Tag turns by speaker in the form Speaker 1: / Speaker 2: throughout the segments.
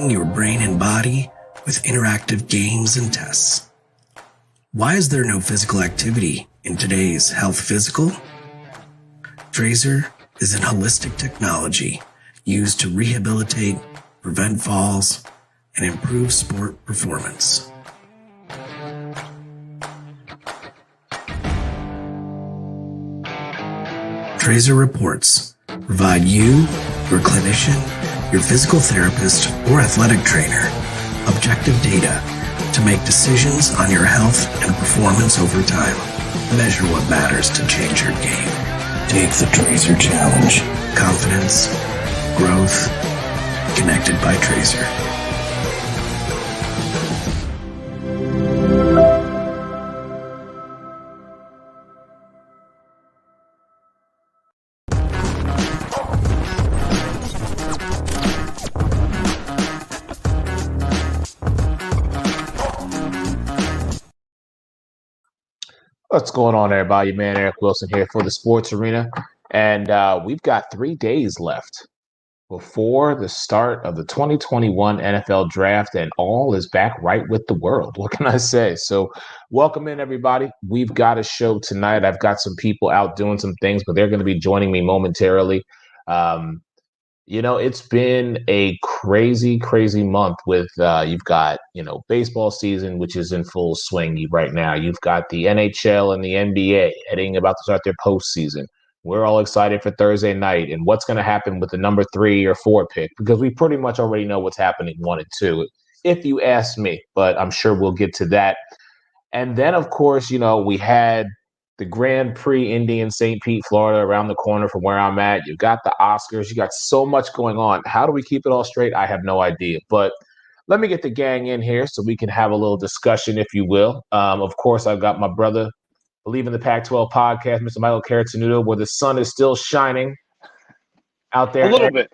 Speaker 1: training your brain and body with interactive games and tests. Why is there no physical activity in today's health physical? Trazer is an holistic technology used to rehabilitate, prevent falls, and improve sport performance. Trazer reports provide you, your clinician, your physical therapist, or athletic trainer objective data to make decisions on your health and performance over time. Measure what matters to change your game. Take the Trazer Challenge. Confidence, growth, connected by Trazer.
Speaker 2: What's going on, everybody? Man, Eric Wilson here for the Sports Arena. And we've got 3 days left before the start of the 2021 NFL Draft, and all is back right with the world. What can I say? So welcome in, everybody. We've got a show tonight. I've got some people out doing some things, but they're going to be joining me momentarily. It's been a crazy, crazy month with you've got, baseball season, which is in full swing right now. You've got the NHL and the NBA heading about to start their postseason. We're all excited for Thursday night and what's going to happen with the number 3 or 4 pick, because we pretty much already know what's happening 1 and 2, if you ask me, but I'm sure we'll get to that. And then, of course, we had the Grand Prix Indy in St. Pete, Florida, around the corner from where I'm at. You got the Oscars. You got so much going on. How do we keep it all straight? I have no idea. But let me get the gang in here so we can have a little discussion, if you will. Of course, I've got my brother, Believe in the Pac-12 podcast, Mr. Michael Caratanudo, where the sun is still shining out there.
Speaker 3: A little bit.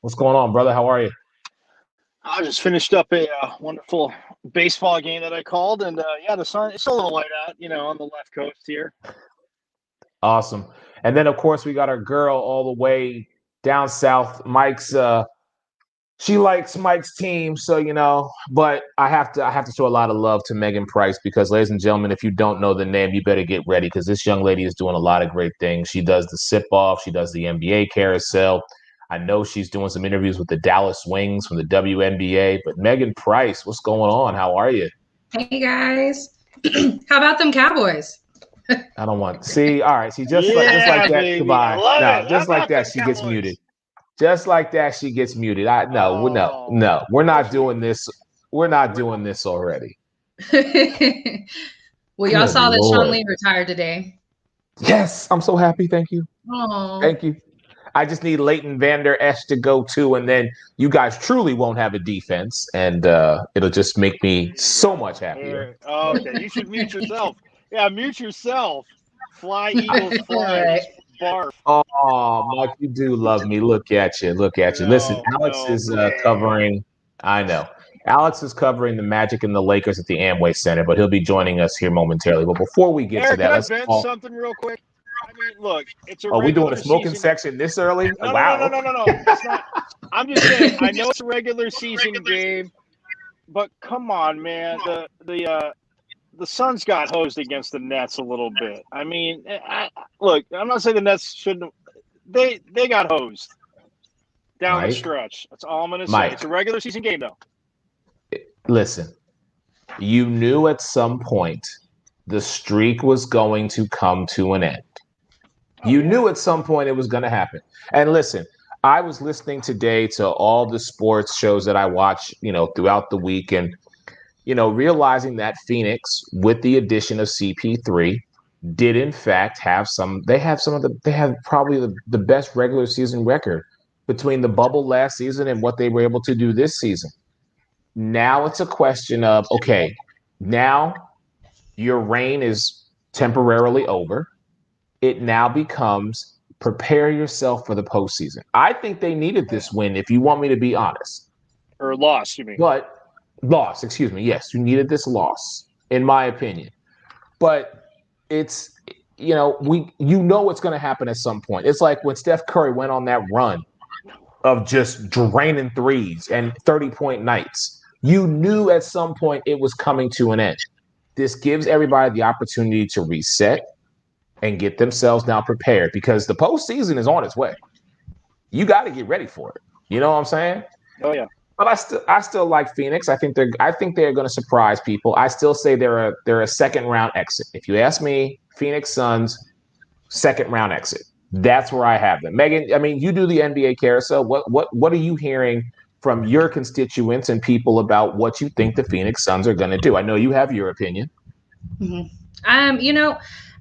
Speaker 2: What's going on, brother? How are you?
Speaker 3: I just finished up a wonderful baseball game that I called, and the sun, it's a little light out, on the left coast here.
Speaker 2: Awesome. And then, of course, we got our girl all the way down south. Mike's she likes Mike's team, so but I have to show a lot of love to Megan Price, because, ladies and gentlemen, if you don't know the name, you better get ready, because this young lady is doing a lot of great things. She does the sip-off, she does the NBA carousel. I know she's doing some interviews with the Dallas Wings from the WNBA. But Megan Price, what's going on? How are you?
Speaker 4: Hey, guys. How about them Cowboys?
Speaker 2: I don't want to see. All right. See, just like that. Baby. Goodbye. No, just like that, she gets muted. Just like that, she gets muted. No. We're not doing this. We're not doing this already.
Speaker 4: Well, y'all saw that Sean Lee retired today.
Speaker 2: Yes. I'm so happy. Thank you.
Speaker 4: Oh.
Speaker 2: Thank you. I just need Leighton Vander Esch to go too, and then you guys truly won't have a defense, and it'll just make me so much happier.
Speaker 3: Oh, okay, you should mute yourself. Yeah, mute yourself. Fly, Eagles, fly. Barf.
Speaker 2: Oh, Mike, you do love me. Look at you. Listen, Alex is covering. I know. Alex is covering the Magic and the Lakers at the Amway Center, but he'll be joining us here momentarily. But before we get to that,
Speaker 3: let's bench something real quick. I mean, look, it's a.
Speaker 2: Are we doing a smoking section this early?
Speaker 3: No,
Speaker 2: wow.
Speaker 3: No. It's not. I'm just saying. I know it's a regular season game, but come on, man. The Suns got hosed against the Nets a little bit. I mean, look, I'm not saying the Nets shouldn't. They got hosed down the stretch. That's all I'm going to say. It's a regular season game, though.
Speaker 2: Listen, you knew at some point the streak was going to come to an end. You knew at some point it was going to happen. And listen, I was listening today to all the sports shows that I watch, throughout the week, and, realizing that Phoenix, with the addition of CP3, did in fact have they have probably the best regular season record between the bubble last season and what they were able to do this season. Now it's a question of, okay, now your reign is temporarily over. It now becomes prepare yourself for the postseason. I think they needed this win, if you want me to be honest.
Speaker 3: Or loss, you mean?
Speaker 2: But loss, excuse me. Yes, you needed this loss, in my opinion. But it's, it's going to happen at some point. It's like when Steph Curry went on that run of just draining threes and 30-point nights. You knew at some point it was coming to an end. This gives everybody the opportunity to reset and get themselves now prepared because the postseason is on its way. You got to get ready for it. You know what I'm saying?
Speaker 3: Oh yeah.
Speaker 2: But I still like Phoenix. I think they're going to surprise people. I still say they're a second round exit. If you ask me, Phoenix Suns second round exit. That's where I have them. Megan, I mean, you do the NBA carousel. What are you hearing from your constituents and people about what you think the Phoenix Suns are going to do? I know you have your opinion.
Speaker 4: Mm-hmm.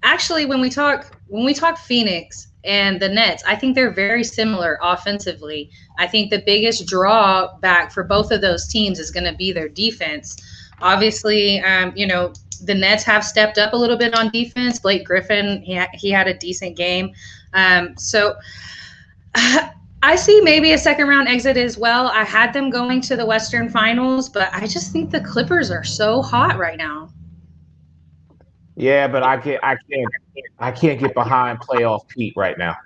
Speaker 4: Actually, when we talk Phoenix and the Nets, I think they're very similar offensively. I think the biggest drawback for both of those teams is going to be their defense. Obviously, the Nets have stepped up a little bit on defense. Blake Griffin, he had a decent game. So I see maybe a second round exit as well. I had them going to the Western Finals, but I just think the Clippers are so hot right now.
Speaker 2: Yeah, but I can't get behind playoff Pete right now.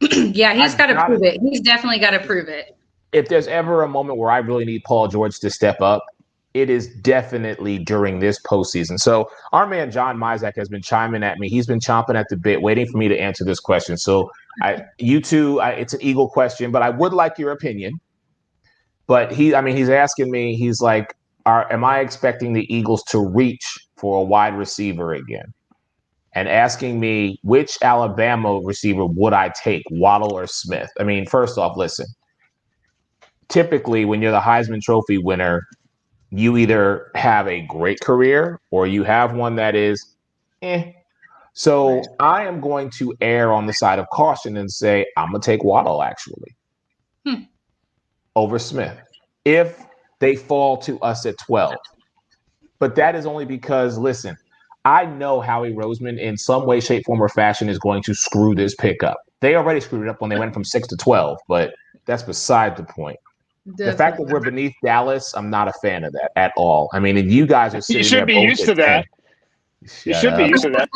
Speaker 4: Yeah, he's got to prove it. He's definitely got to prove it.
Speaker 2: If there's ever a moment where I really need Paul George to step up, it is definitely during this postseason. So our man John Mizak has been chiming at me. He's been chomping at the bit, waiting for me to answer this question. So it's an Eagle question, but I would like your opinion. But he's asking me, he's like, am I expecting the Eagles to reach for a wide receiver again? And asking me which Alabama receiver would I take, Waddle or Smith? I mean, first off, listen. Typically, when you're the Heisman Trophy winner, you either have a great career or you have one that is So I am going to err on the side of caution and say I'm going to take Waddle, actually, over Smith if they fall to us at 12. But that is only because, listen, I know Howie Roseman in some way, shape, form, or fashion is going to screw this pick up. They already screwed it up when they went from 6 to 12, but that's beside the point. Definitely. The fact that we're beneath Dallas, I'm not a fan of that at all. I mean, and you guys are sitting there.
Speaker 3: You should be used to that. You should be used to that.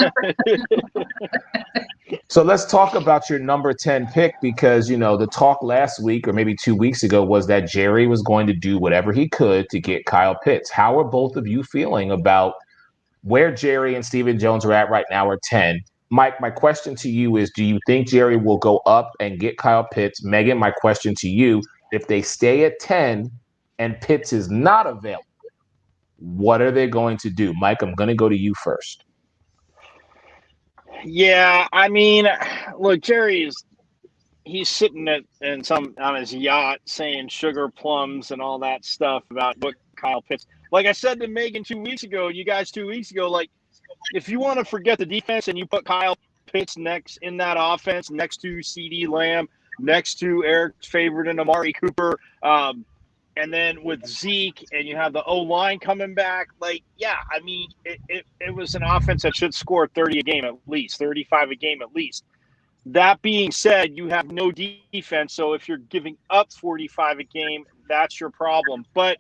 Speaker 2: So let's talk about your number 10 pick because, the talk last week or maybe 2 weeks ago was that Jerry was going to do whatever he could to get Kyle Pitts. How are both of you feeling about where Jerry and Stephen Jones are at right now at 10? Mike, my question to you is, do you think Jerry will go up and get Kyle Pitts? Megan, my question to you, if they stay at 10 and Pitts is not available, what are they going to do? Mike, I'm going to go to you first.
Speaker 3: Yeah, I mean, look, he's sitting on his yacht saying sugar plums and all that stuff about what Kyle Pitts. Like I said to Megan 2 weeks ago, you guys 2 weeks ago, like if you want to forget the defense and you put Kyle Pitts next in that offense, next to CeeDee Lamb, next to Eric's favorite and Amari Cooper, and then with Zeke and you have the O-line coming back, like, yeah, I mean, it was an offense that should score 30 a game at least, 35 a game at least. That being said, you have no defense, so if you're giving up 45 a game, that's your problem. But,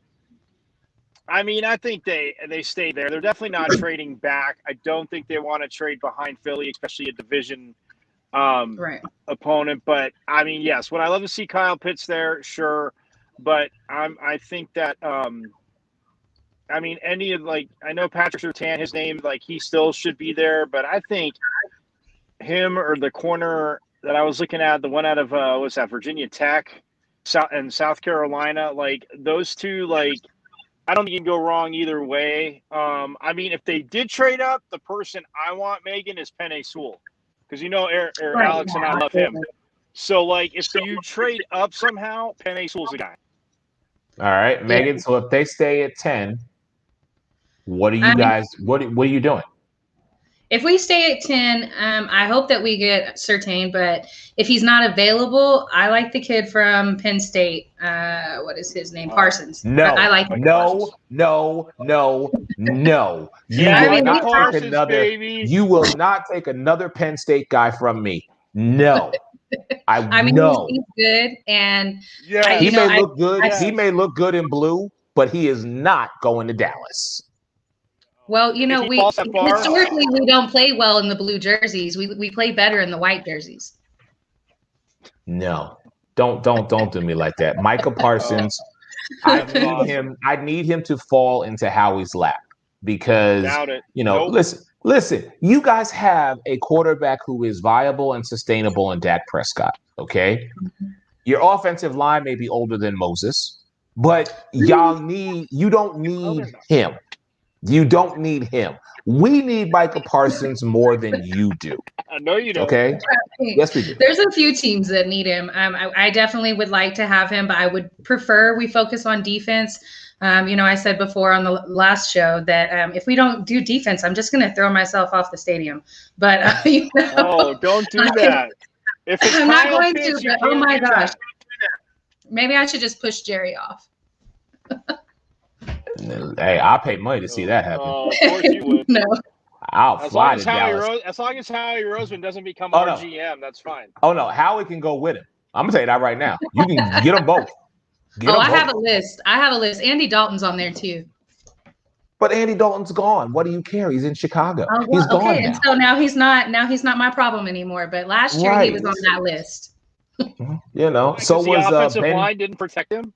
Speaker 3: I mean, I think they stay there. They're definitely not trading back. I don't think they want to trade behind Philly, especially a division opponent. But, I mean, yes, would I love to see Kyle Pitts there? Sure. But I think that I know Patrick Surtain, his name, like he still should be there, but I think him or the corner that I was looking at, the one out of Virginia Tech, South Carolina, like those two, like I don't think you can go wrong either way. I mean, if they did trade up, the person I want, Megan, is Penei Sewell, because Alex and I love him. So like if you trade up somehow, Penei Sewell's the guy.
Speaker 2: All right, Megan. So if they stay at 10, what are you guys? What are you doing?
Speaker 4: If we stay at 10, I hope that we get Surtain. But if he's not available, I like the kid from Penn State. What is his name? Parsons.
Speaker 2: No,
Speaker 4: I like him.
Speaker 2: No. You will not take another Penn State guy from me. No.
Speaker 4: He's good, and
Speaker 2: he may look good. He may look good in blue, but he is not going to Dallas.
Speaker 4: Well, we historically we don't play well in the blue jerseys. We play better in the white jerseys.
Speaker 2: No, Don't do me like that. Micah Parsons, I need him to fall into Howie's lap because
Speaker 3: Doubt it.
Speaker 2: Nope. Listen, you guys have a quarterback who is viable and sustainable in Dak Prescott. Okay. Your offensive line may be older than Moses, but you don't need him. You don't need him. We need Micah Parsons more than you do.
Speaker 3: No, you don't.
Speaker 2: Okay. Yes, we do.
Speaker 4: There's a few teams that need him. I definitely would like to have him, but I would prefer we focus on defense. I said before on the last show that if we don't do defense, I'm just going to throw myself off the stadium. But
Speaker 3: oh, don't do that. If it's
Speaker 4: I'm not going
Speaker 3: Pitts,
Speaker 4: to. But, oh my gosh, maybe I should just push Jerry off.
Speaker 2: Hey, I'll pay money to see that happen.
Speaker 3: Of course you would.
Speaker 4: No.
Speaker 2: I'll fly to Dallas.
Speaker 3: As long as Howie Roseman doesn't become our GM, that's fine.
Speaker 2: Oh no, Howie can go with him. I'm gonna tell you that right now. You can get them both.
Speaker 4: I have a list. Andy Dalton's on there too.
Speaker 2: But Andy Dalton's gone. What do you care? He's in Chicago. He's gone now.
Speaker 4: And so now he's not my problem anymore. But last year he was on that list.
Speaker 2: So was
Speaker 3: the offensive line didn't protect him.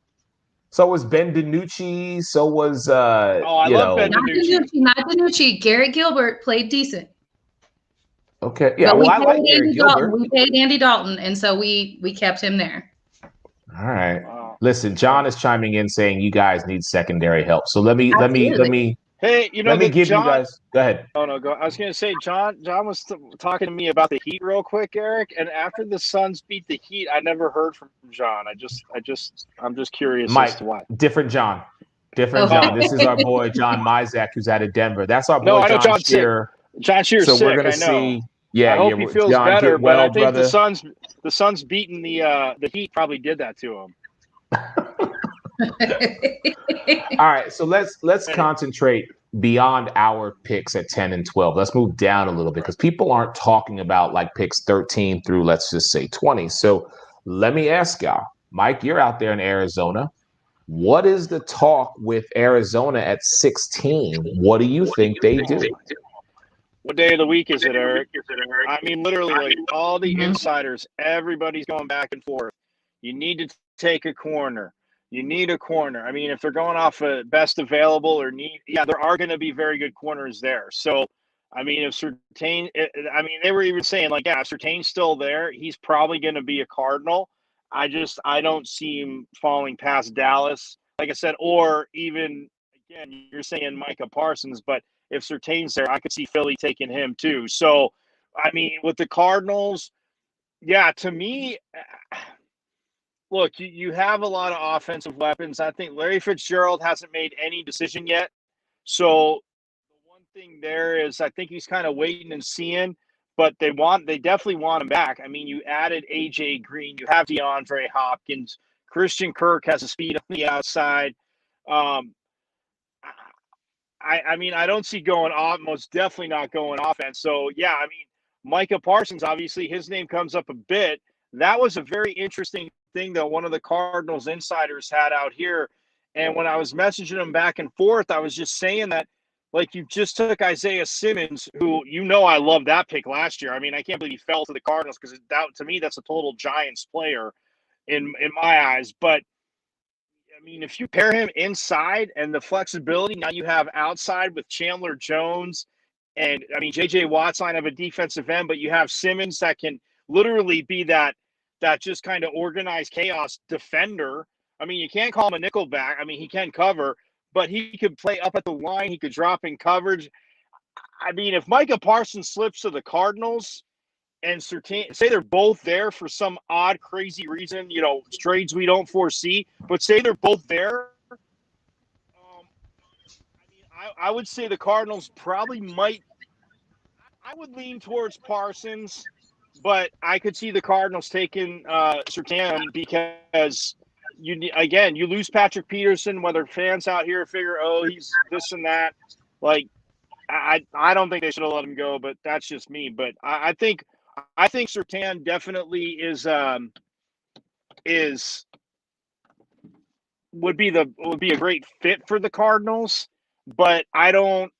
Speaker 2: So was Ben DiNucci. So was
Speaker 3: I love Ben DiNucci.
Speaker 4: Not DiNucci. Garrett Gilbert played decent.
Speaker 2: Okay. Yeah. Well, I like Garrett Gilbert.
Speaker 4: We paid Andy Dalton, and so we kept him there.
Speaker 2: All right. Wow. Listen, John is chiming in saying you guys need secondary help. So let me.
Speaker 3: Hey,
Speaker 2: let me give John, you guys. Go ahead.
Speaker 3: Oh no, go. I was going to say, John was talking to me about the Heat real quick, Eric. And after the Suns beat the Heat, I never heard from John. I'm just curious
Speaker 2: Mike,
Speaker 3: as to why.
Speaker 2: Different John. John. This is our boy John Mizak, who's out of Denver. That's our boy John Shearer.
Speaker 3: John Shearer's
Speaker 2: so
Speaker 3: sick.
Speaker 2: We're gonna see. Yeah,
Speaker 3: I hope he feels
Speaker 2: John,
Speaker 3: better.
Speaker 2: well,
Speaker 3: but I think
Speaker 2: brother.
Speaker 3: the Suns beating the Heat probably did that to him.
Speaker 2: All right, so let's concentrate beyond our picks at 10 and 12. Let's move down a little bit because people aren't talking about like picks 13 through, let's just say 20. So let me ask y'all, Mike, you're out there in Arizona. What is the talk with Arizona at 16? What do you think they do?
Speaker 3: What day of the week is it, Eric? I mean, literally, like all the insiders, everybody's going back and forth. You need to take a corner. You need a corner. I mean, if they're going off of best available or need, there are going to be very good corners there. So, I mean, if Surtain, they were even saying like, if Surtain's still there, he's probably going to be a Cardinal. I don't see him falling past Dallas, like I said, or even again, you're saying Micah Parsons, but if Surtain's there, I could see Philly taking him too. So, I mean, with the Cardinals, to me. Look, you have a lot of offensive weapons. I think Larry Fitzgerald hasn't made any decision yet. So the one thing there is I think he's kind of waiting and seeing, but they definitely want him back. I mean, you added A.J. Green. You have DeAndre Hopkins. Christian Kirk has a speed on the outside. I don't see going off, most definitely not going offense. So, Micah Parsons, obviously, his name comes up a bit. That was a very interesting thing that one of the Cardinals insiders had out here. And when I was messaging him back and forth, I was just saying that, like, you just took Isaiah Simmons, who, I love that pick last year. I mean, I can't believe he fell to the Cardinals because to me, that's a total Giants player in my eyes. But, I mean, if you pair him inside and the flexibility, now you have outside with Chandler Jones and, J.J. Watt's line of a defensive end, but you have Simmons that can literally be that just kind of organized chaos defender. I mean, you can't call him a nickelback. I mean, he can cover, but he could play up at the line. He could drop in coverage. I mean, if Micah Parsons slips to the Cardinals and Surtain, say they're both there for some odd, crazy reason, trades we don't foresee, but say they're both there, I would say the Cardinals probably might. I would lean towards Parsons. But I could see the Cardinals taking Surtain because you lose Patrick Peterson. Whether fans out here figure, he's this and that, like I don't think they should have let him go. But that's just me. But I think Surtain definitely would be a great fit for the Cardinals. But I don't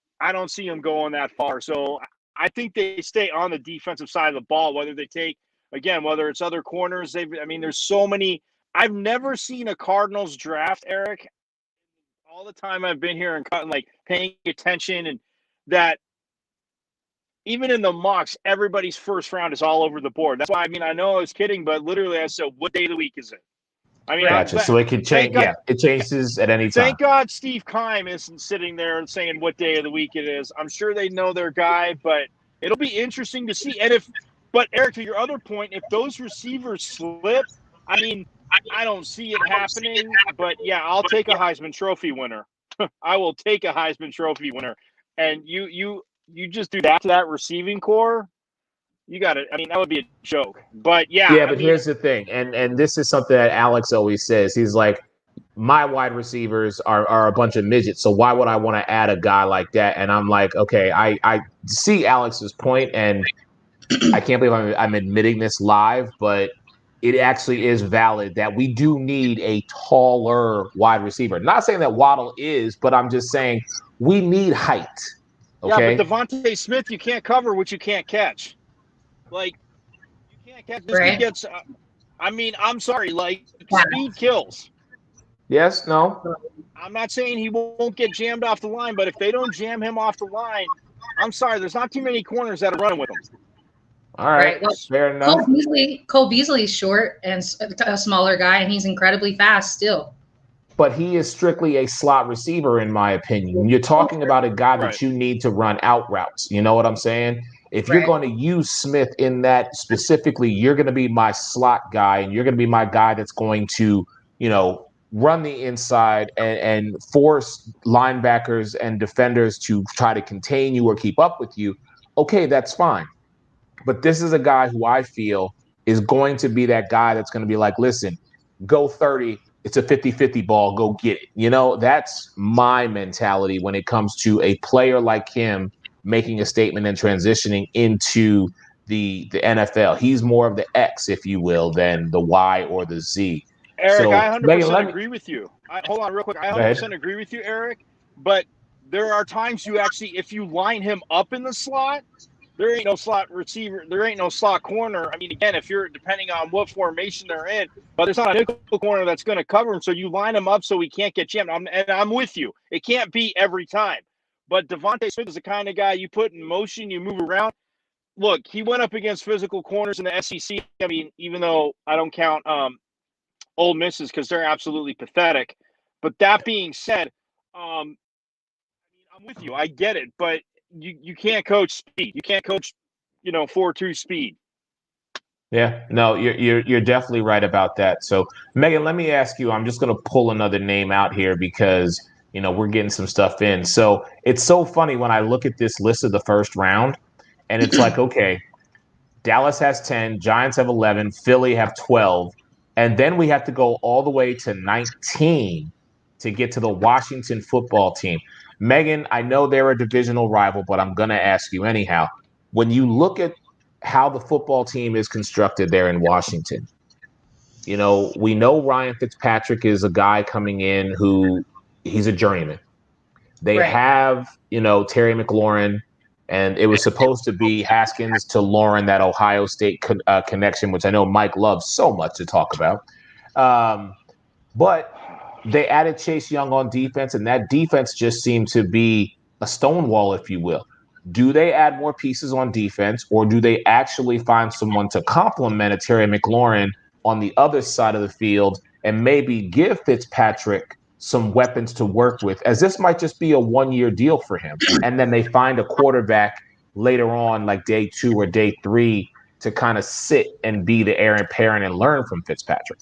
Speaker 3: see him going that far. So I think they stay on the defensive side of the ball, whether they take again, whether it's other corners, there's so many. I've never seen a Cardinals draft, Eric, all the time I've been here and like paying attention, and that even in the mocks, everybody's first round is all over the board. That's why, I know I was kidding, but literally I said, what day of the week is it?
Speaker 2: Gotcha. So it could change. Yeah, it changes at any time.
Speaker 3: Thank God Steve Keim isn't sitting there and saying what day of the week it is. I'm sure they know their guy, but it'll be interesting to see. But Eric, to your other point, if those receivers slip, I don't see it happening. But yeah, I'll take a Heisman Trophy winner. I will take a Heisman Trophy winner. And you just do that to that receiving core. You got it. that would be a joke. But yeah.
Speaker 2: Yeah, but here's the thing, and this is something that Alex always says. He's like, my wide receivers are a bunch of midgets, so why would I want to add a guy like that? And I'm like, okay, I see Alex's point, and I can't believe I'm admitting this live, but it actually is valid that we do need a taller wide receiver. Not saying that Waddle is, but I'm just saying we need height. Okay?
Speaker 3: Yeah, but Devontae Smith, you can't cover what you can't catch. Like, you can't catch this.
Speaker 4: Right.
Speaker 3: Gets, I'm sorry. Like, speed kills.
Speaker 2: Yes, no.
Speaker 3: I'm not saying he won't get jammed off the line, but if they don't jam him off the line, I'm sorry. There's not too many corners that are running with him.
Speaker 2: All right. Well, fair enough.
Speaker 4: Cole Beasley's short and a smaller guy, and he's incredibly fast still.
Speaker 2: But he is strictly a slot receiver, in my opinion. You're talking about a guy that you need to run out routes. You know what I'm saying? If you're going to use Smith in that specifically, you're going to be my slot guy, and you're going to be my guy that's going to, run the inside and force linebackers and defenders to try to contain you or keep up with you. Okay, that's fine. But this is a guy who I feel is going to be that guy that's going to be like, listen, go 30. It's a 50-50 ball. Go get it. That's my mentality when it comes to a player like him making a statement and transitioning into the NFL. He's more of the X, if you will, than the Y or the Z.
Speaker 3: Eric, I 100% agree with you. Hold on real quick. I 100% agree with you, Eric. But there are times you actually, if you line him up in the slot, there ain't no slot receiver. There ain't no slot corner. Again, if you're depending on what formation they're in, but there's not a nickel corner that's going to cover him. So you line him up so he can't get jammed. I'm with you. It can't be every time. But Devontae Smith is the kind of guy you put in motion, you move around. Look, he went up against physical corners in the SEC. Even though I don't count Ole Misses because they're absolutely pathetic. But that being said, I'm with you. I get it, but you can't coach speed. You can't coach, 4.2 speed.
Speaker 2: Yeah, no, you're definitely right about that. So, Megan, let me ask you. I'm just going to pull another name out here because we're getting some stuff in. So it's so funny when I look at this list of the first round, and it's like, okay, Dallas has 10, Giants have 11, Philly have 12, and then we have to go all the way to 19 to get to the Washington football team. Megan, I know they're a divisional rival, but I'm going to ask you anyhow. When you look at how the football team is constructed there in Washington, we know Ryan Fitzpatrick is a guy coming in who he's a journeyman. They have, Terry McLaurin, and it was supposed to be Haskins to Lauren, that Ohio State connection, which I know Mike loves so much to talk about. But they added Chase Young on defense, and that defense just seemed to be a stonewall, if you will. Do they add more pieces on defense, or do they actually find someone to complement a Terry McLaurin on the other side of the field and maybe give Fitzpatrick some weapons to work with, as this might just be a one-year deal for him? And then they find a quarterback later on, like day 2 or day 3, to kind of sit and be the heir apparent and learn from Fitzpatrick.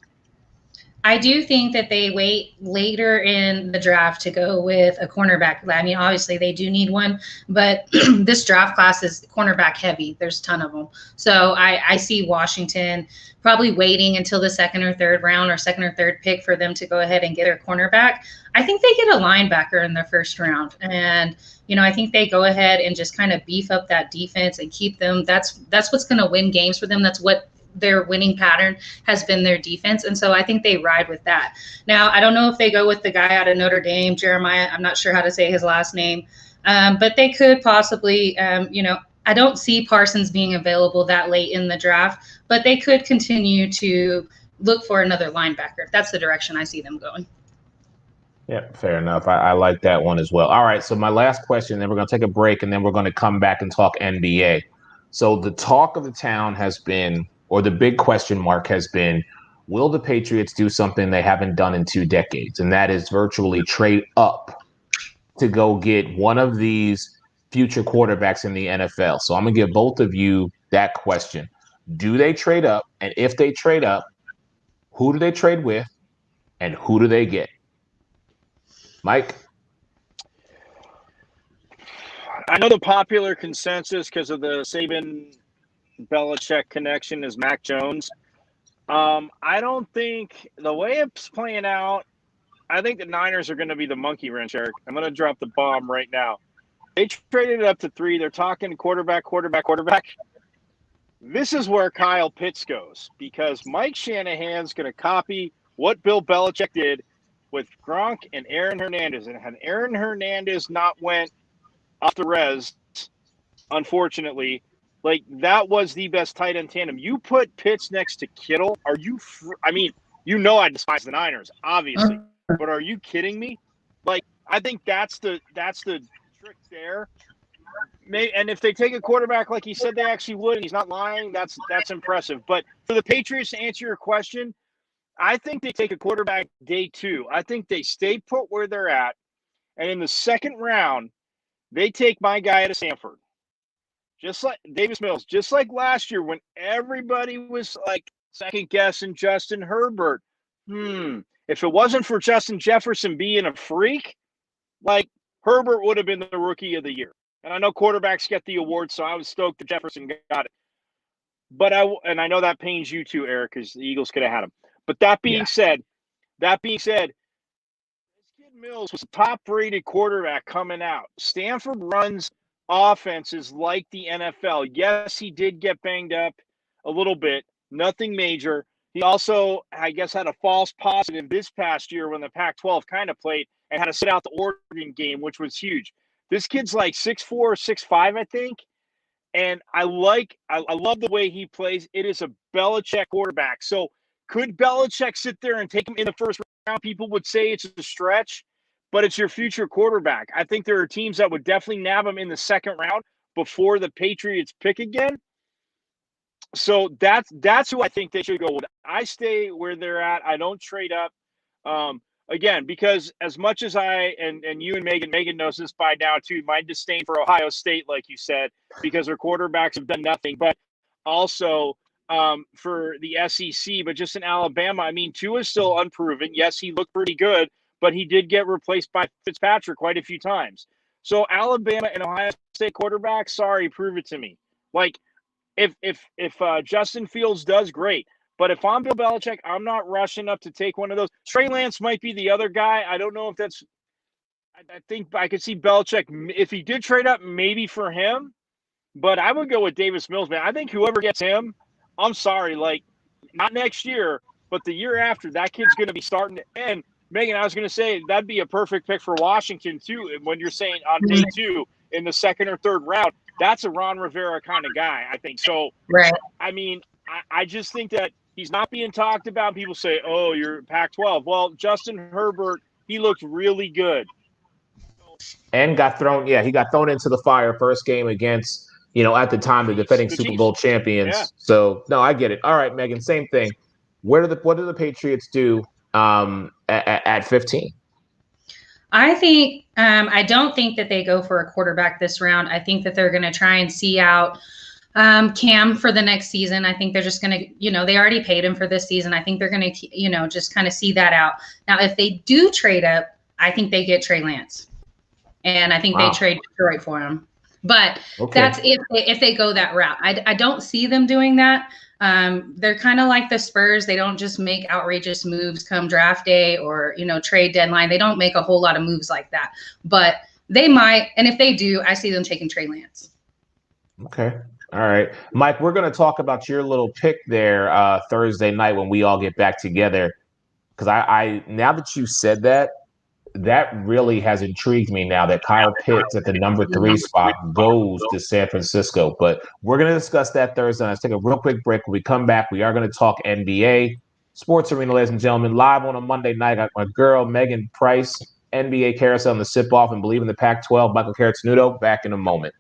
Speaker 4: I do think that they wait later in the draft to go with a cornerback. Obviously they do need one, but this draft class is cornerback heavy. There's a ton of them. So I see Washington probably waiting until the second or third round or second or third pick for them to go ahead and get their cornerback. I think they get a linebacker in the first round. And, I think they go ahead and just kind of beef up that defense and keep them. That's what's going to win games for them. That's what their winning pattern has been, their defense. And so I think they ride with that. Now, I don't know if they go with the guy out of Notre Dame, Jeremiah. I'm not sure how to say his last name. But they could possibly, I don't see Parsons being available that late in the draft, but they could continue to look for another linebacker. That's the direction I see them going.
Speaker 2: Yeah, fair enough. I like that one as well. All right, so my last question, then we're going to take a break, and then we're going to come back and talk NBA. So the talk of the town has been, or the big question mark has been, will the Patriots do something they haven't done in 2 decades? And that is virtually trade up to go get one of these future quarterbacks in the NFL. So I'm going to give both of you that question. Do they trade up? And if they trade up, who do they trade with? And who do they get? Mike?
Speaker 3: I know the popular consensus because of the Saban-Belichick connection is Mac Jones. I don't think the way it's playing out, I think the Niners are going to be the monkey wrench, Eric. I'm going to drop the bomb right now. They traded it up to 3. They're talking quarterback. This is where Kyle Pitts goes because Mike Shanahan's going to copy what Bill Belichick did with Gronk and Aaron Hernandez. And had Aaron Hernandez not went off the res, unfortunately, like that was the best tight end tandem. You put Pitts next to Kittle. Are you I mean, you know I despise the Niners, obviously. But are you kidding me? Like, I think that's the trick there. And if they take a quarterback like he said they actually would, and he's not lying, that's impressive. But for the Patriots, to answer your question, I think they take a quarterback day 2. I think they stay put where they're at, and in the second round, they take my guy out of Stanford. Just like Davis Mills, just like last year when everybody was like second guessing Justin Herbert. If it wasn't for Justin Jefferson being a freak, like Herbert would have been the rookie of the year. And I know quarterbacks get the award, so I was stoked that Jefferson got it. But I know that pains you too, Eric, because the Eagles could have had him. But that being said, this kid Mills was a top-rated quarterback coming out. Stanford runs offenses like the NFL. Yes, he did get banged up a little bit, nothing major. He also, I guess, had a false positive this past year when the Pac-12 kind of played and had to sit out the Oregon game, which was huge. This kid's like 6'4", 6'5", I think. And I love the way he plays. It is a Belichick quarterback. So could Belichick sit there and take him in the first round? People would say it's a stretch, but it's your future quarterback. I think there are teams that would definitely nab him in the second round before the Patriots pick again. So that's who I think they should go with. I stay where they're at. I don't trade up. Again, because as much as and you and Megan knows this by now too, my disdain for Ohio State, like you said, because their quarterbacks have done nothing, but also for the SEC, but just in Alabama, I mean, Tua is still unproven. Yes, he looked pretty good, but he did get replaced by Fitzpatrick quite a few times. So Alabama and Ohio State quarterbacks, sorry, prove it to me. Like if Justin Fields does, great. But if I'm Bill Belichick, I'm not rushing up to take one of those. Trey Lance might be the other guy. I don't know if that's – I think I could see Belichick, if he did trade up, maybe for him. But I would go with Davis Mills, man. I think whoever gets him, I'm sorry, like not next year, but the year after, that kid's going to be starting to end. Megan, I was going to say that'd be a perfect pick for Washington too. And when you're saying on day 2 in the second or third round, that's a Ron Rivera kind of guy, I think. So,
Speaker 4: Right.
Speaker 3: I mean, I just think that he's not being talked about. People say, oh, you're Pac-12. Well, Justin Herbert, he looked really good.
Speaker 2: And got thrown, he got thrown into the fire first game against, at the time, the defending Super Bowl champions.
Speaker 3: Yeah.
Speaker 2: So, no, I get it. All right, Megan, same thing. What do the Patriots do at 15?
Speaker 4: I think I don't think that they go for a quarterback this round. I think that they're going to try and see out Cam for the next season. I think they're just going to, they already paid him for this season. I think they're going to, just kind of see that out. Now, if they do trade up, I think they get Trey Lance. And I think they trade Detroit for him. But that's if they go that route. I don't see them doing that. They're kind of like the Spurs. They don't just make outrageous moves come draft day or, trade deadline. They don't make a whole lot of moves like that. But they might. And if they do, I see them taking Trey Lance.
Speaker 2: Okay. All right. Mike, we're going to talk about your little pick there Thursday night when we all get back together. Because I now that you said that, that really has intrigued me now that Kyle Pitts at the number 3 spot goes to San Francisco. But we're going to discuss that Thursday. Let's take a real quick break. When we come back, we are going to talk NBA. Sports Arena, ladies and gentlemen, live on a Monday night. I got my girl, Megan Price, NBA Carousel and the Sip Off and Believe in the Pac-12, Michael Carrot-Tenuto, back in a moment.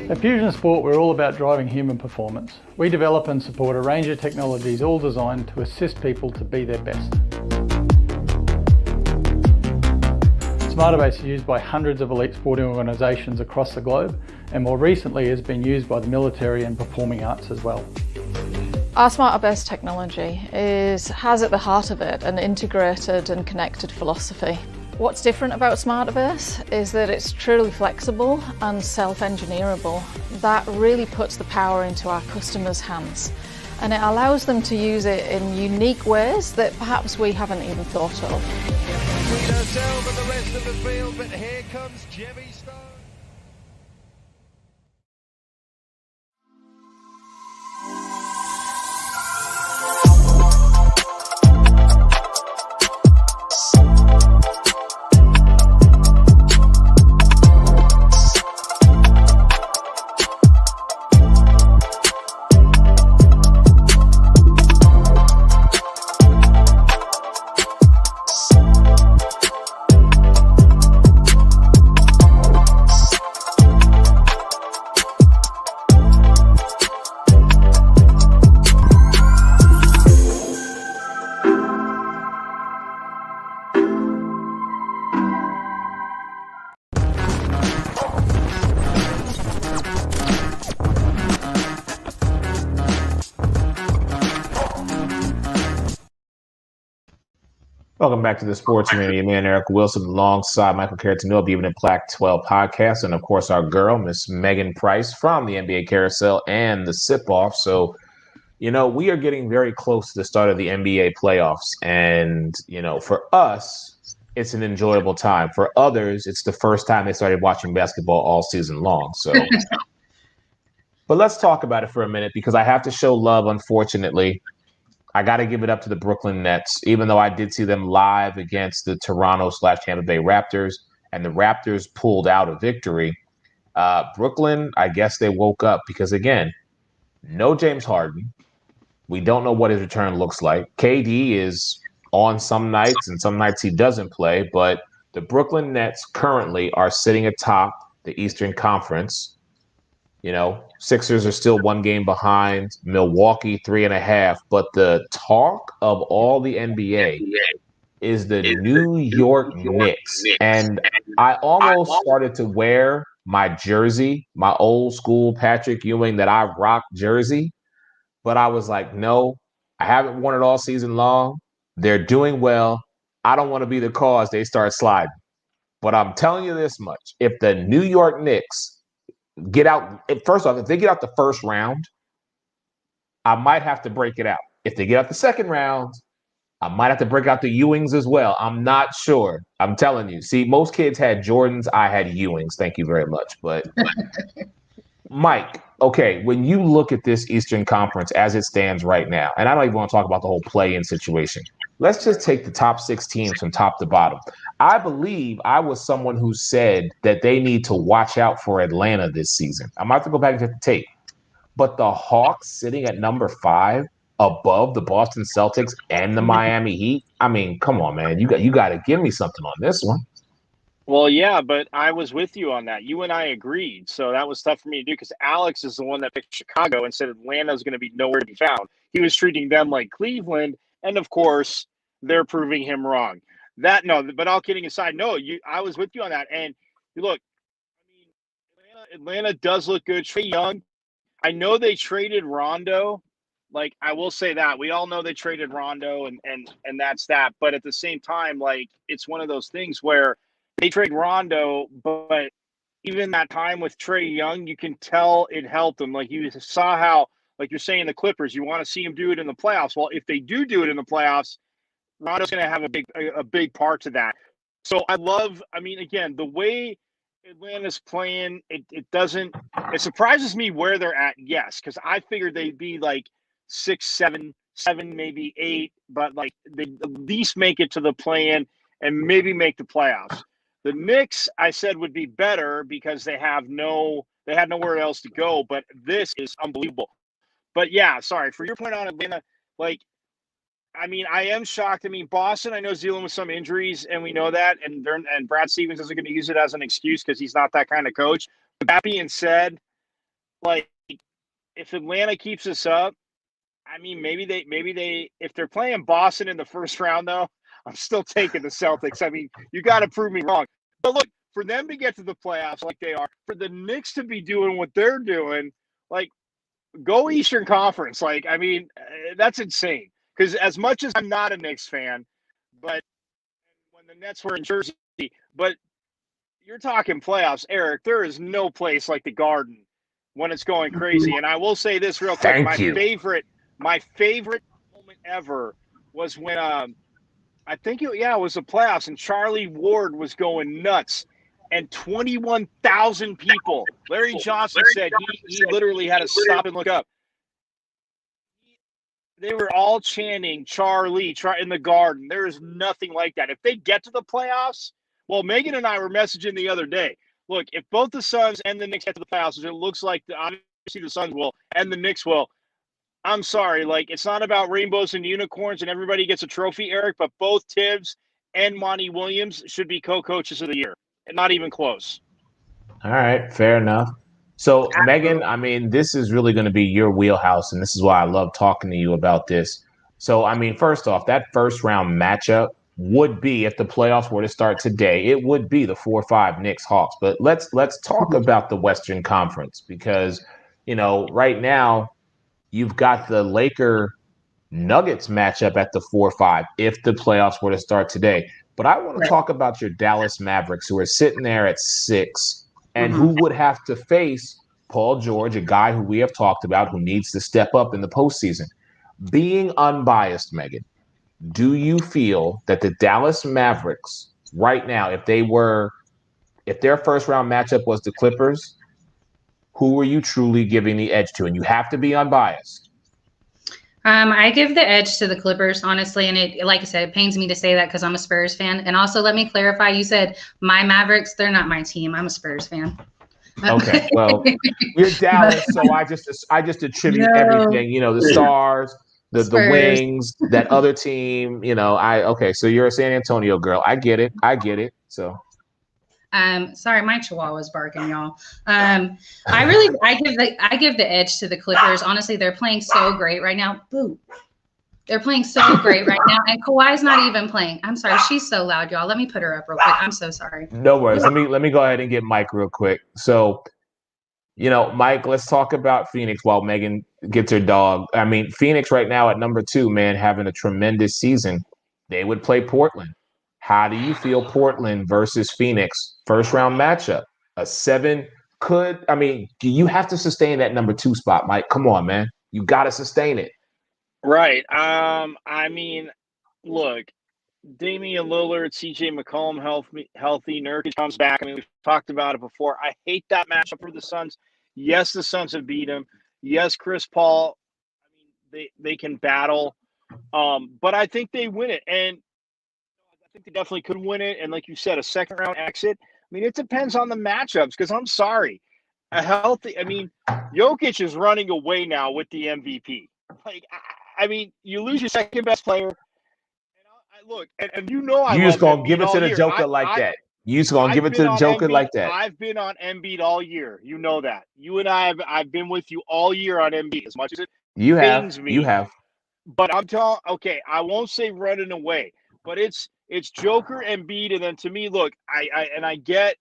Speaker 5: At Fusion Sport, we're all about driving human performance. We develop and support a range of technologies all designed to assist people to be their best. Smarterbase is used by hundreds of elite sporting organisations across the globe, and more recently has been used by the military and performing arts as well.
Speaker 6: Our Smarterbase technology has at the heart of it an integrated and connected philosophy. What's different about Smarterbase is that it's truly flexible and self-engineerable. That really puts the power into our customers' hands, and it allows them to use it in unique ways that perhaps we haven't even thought of.
Speaker 7: We don't tell but the rest of the field, but here comes Jemmy Stone.
Speaker 2: Welcome back to the Sports Arena. Your man, Eric Wilson, alongside Michael Carrot-Tenuto, Believe in the Pac-12 podcast, and of course, our girl, Miss Megan Price from the NBA Carousel and the Sip Off. So, we are getting very close to the start of the NBA playoffs. And, for us, it's an enjoyable time. For others, it's the first time they started watching basketball all season long. So, but let's talk about it for a minute because I have to show love, unfortunately. I got to give it up to the Brooklyn Nets, even though I did see them live against the Toronto/Tampa Bay Raptors, and the Raptors pulled out a victory. Brooklyn, I guess they woke up because, again, no James Harden. We don't know what his return looks like. KD is on some nights, and some nights he doesn't play, but the Brooklyn Nets currently are sitting atop the Eastern Conference. Sixers are still 1 game behind, Milwaukee 3.5. But the talk of all the NBA is the New York Knicks. And I almost started to wear my jersey, my old school Patrick Ewing that I rock jersey. But I was like, no, I haven't worn it all season long. They're doing well. I don't want to be the cause they start sliding. But I'm telling you this much. If the New York Knicks get out, first off, if they get out the first round, I might have to break it out. If they get out the second round, I might have to break out the Ewings as well. I'm not sure. I'm telling you. See, most kids had Jordans. I had Ewings. Thank you very much. But Mike, okay, when you look at this Eastern Conference as it stands right now, and I don't even want to talk about the whole play-in situation. Let's just take the top 6 teams from top to bottom. I believe I was someone who said that they need to watch out for Atlanta this season. I'm about to go back and check the tape. But the Hawks sitting at number 5 above the Boston Celtics and the Miami Heat. I mean, come on, man. You got to give me something on this one.
Speaker 3: Well, yeah, but I was with you on that. You and I agreed. So that was tough for me to do because Alex is the one that picked Chicago and said Atlanta's going to be nowhere to be found. He was treating them like Cleveland. And of course, they're proving him wrong. But all kidding aside, I was with you on that. And look, Atlanta does look good. Trae Young, I know they traded Rondo. Like, I will say that we all know they traded Rondo and that's that. But at the same time, like, it's one of those things where they trade Rondo, but even that time with Trae Young, you can tell it helped them. Like, you saw how, like you're saying, the Clippers, you want to see them do it in the playoffs. Well, if they do it in the playoffs, Rondo's going to have a big part to that. So I mean, again, the way Atlanta's playing, it surprises me where they're at, yes, because I figured they'd be like 6, 7, maybe 8, but like they at least make it to the play-in and maybe make the playoffs. The Knicks, I said, would be better because they had nowhere else to go, but this is unbelievable. But yeah, sorry, for your point on Atlanta, like, I mean, I am shocked. I mean, Boston, I know, is dealing with some injuries, and we know that. And Brad Stevens isn't going to use it as an excuse because he's not that kind of coach. But that being said, like, if Atlanta keeps this up, I mean, maybe they, if they're playing Boston in the first round, though, I'm still taking the Celtics. I mean, you got to prove me wrong. But look, for them to get to the playoffs like they are, for the Knicks to be doing what they're doing, like, go Eastern Conference. Like, I mean, that's insane. Because as much as I'm not a Knicks fan, but when the Nets were in Jersey, but you're talking playoffs, Eric, there is no place like the Garden when it's going crazy. And I will say this real quick. My favorite moment ever was when I think it was the playoffs and Charlie Ward was going nuts. And 21,000 people, Larry Johnson said he literally had to stop and look up. They were all chanting Charlie in the Garden. There is nothing like that. If they get to the playoffs, well, Megan and I were messaging the other day. Look, if both the Suns and the Knicks get to the playoffs, it looks like obviously the Suns will and the Knicks will. I'm sorry, like, it's not about rainbows and unicorns and everybody gets a trophy, Eric, but both Tibbs and Monty Williams should be co-coaches of the year, and not even close.
Speaker 2: All right, fair enough. So, Megan, I mean, this is really going to be your wheelhouse, and this is why I love talking to you about this. So, I mean, first off, that first round matchup would be, if the playoffs were to start today, it would be the 4-5 Knicks Hawks. But let's talk about the Western Conference because, right now you've got the Laker Nuggets matchup at the 4-5 if the playoffs were to start today. But I want to talk about your Dallas Mavericks, who are sitting there at 6. And who would have to face Paul George, a guy who we have talked about who needs to step up in the postseason. Being unbiased, Megan, do you feel that the Dallas Mavericks right now, if their first round matchup was the Clippers, who are you truly giving the edge to? And you have to be unbiased.
Speaker 4: I give the edge to the Clippers, honestly. And it, like I said, it pains me to say that because I'm a Spurs fan. And also, let me clarify, you said my Mavericks, they're not my team. I'm a Spurs fan.
Speaker 2: Okay, well, you're Dallas, so I just attribute everything, the Stars, the Wings, that other team, so you're a San Antonio girl. I get it. So
Speaker 4: sorry, my chihuahua's barking, y'all. I give the edge to the Clippers. Honestly, they're playing so great right now. Boo. They're playing so great right now, and Kawhi's not even playing. I'm sorry, she's so loud, y'all. Let me put her up real quick. I'm so sorry.
Speaker 2: No worries. Let me go ahead and get Mike real quick. So, Mike, let's talk about Phoenix while Megan gets her dog. I mean, Phoenix right now at number 2, man, having a tremendous season. They would play Portland. How do you feel Portland versus Phoenix first round matchup? A 7 you have to sustain that number 2 spot, Mike. Come on, man. You got to sustain it.
Speaker 3: Right. I mean, look, Damian Lillard, CJ McCollum healthy. Nurkic comes back. I mean, we've talked about it before. I hate that matchup for the Suns. Yes, the Suns have beat him. Yes, Chris Paul. I mean, they can battle. But I think they win it. And I think they definitely could win it. And like you said, a second round exit. I mean, it depends on the matchups because I'm sorry. Jokic is running away now with the MVP. Like, I mean, you lose your second best player. And look, and
Speaker 2: you just gonna give it to the Joker like that. You just gonna give it to the Joker like that.
Speaker 3: I've been on Embiid all year. You know that. You and I've been with you all year on Embiid. As much as it pains me.
Speaker 2: You have.
Speaker 3: But I'm telling. Okay, I won't say running away, but it's Joker, Embiid, and then to me, look, I get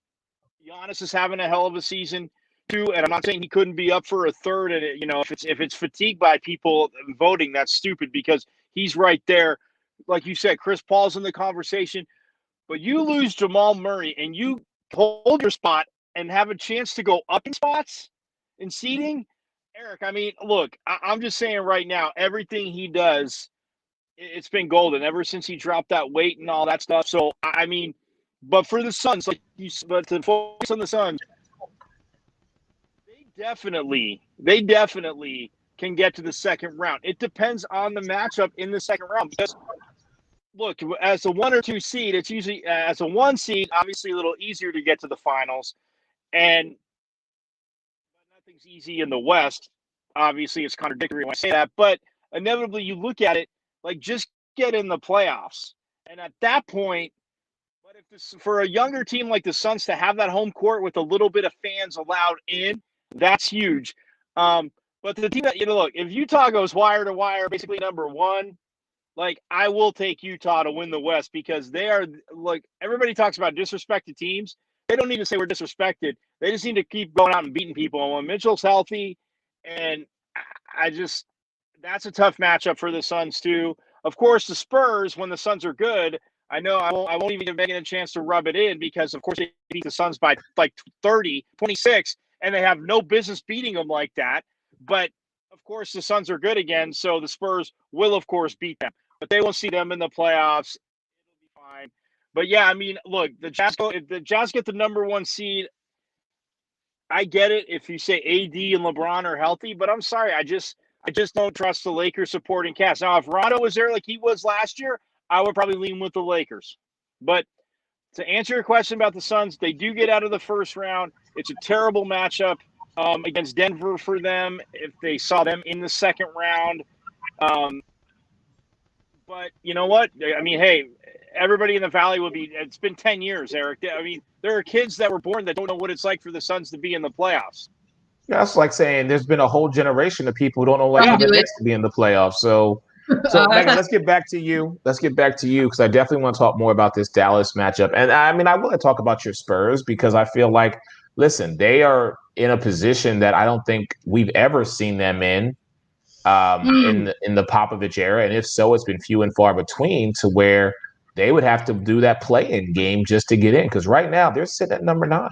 Speaker 3: Giannis is having a hell of a season too, and I'm not saying he couldn't be up for a third. And if it's fatigued by people voting, that's stupid because he's right there. Like you said, Chris Paul's in the conversation, but you lose Jamal Murray and you hold your spot and have a chance to go up in spots in seeding. Eric, I mean, look, I'm just saying right now, everything he does, it's been golden ever since he dropped that weight and all that stuff. So, I mean, But for the Suns, but to focus on the Suns, they definitely can get to the second round. It depends on the matchup in the second round because, look, as a 1 or 2 seed, it's usually as a 1 seed, obviously a little easier to get to the finals, and nothing's easy in the West. Obviously, it's contradictory when I say that, but inevitably you look at it like just get in the playoffs, and at that point, but if this, for a younger team like the Suns to have that home court with a little bit of fans allowed in, that's huge. But the team that, look, if Utah goes wire to wire, basically number 1, like I will take Utah to win the West because they are, like, everybody talks about disrespected teams. They don't need to say we're disrespected. They just need to keep going out and beating people. And when Mitchell's healthy, and that's a tough matchup for the Suns too. Of course, the Spurs, when the Suns are good, I know I won't even give Megan a chance to rub it in because, of course, they beat the Suns by like 30, 26, and they have no business beating them like that. But, of course, the Suns are good again, so the Spurs will, of course, beat them. But they will see them in the playoffs. It'll be fine. But, yeah, I mean, look, if the Jazz get the number 1 seed, I get it if you say AD and LeBron are healthy, but I'm sorry, I just don't trust the Lakers supporting cast. Now, if Rondo was there like he was last year, I would probably lean with the Lakers. But to answer your question about the Suns, they do get out of the first round. It's a terrible matchup against Denver for them if they saw them in the second round. But you know what? I mean, hey, everybody in the Valley will be – it's been 10 years, Eric. I mean, there are kids that were born that don't know what it's like for the Suns to be in the playoffs.
Speaker 2: Yeah, that's like saying there's been a whole generation of people who don't know what it is to be in the playoffs. So Megan, let's get back to you. Because I definitely want to talk more about this Dallas matchup. And I mean, I want to talk about your Spurs because I feel like, listen, they are in a position that I don't think we've ever seen them in the Popovich era. And if so, it's been few and far between to where they would have to do that play-in game just to get in. Because right now they're sitting at number 9.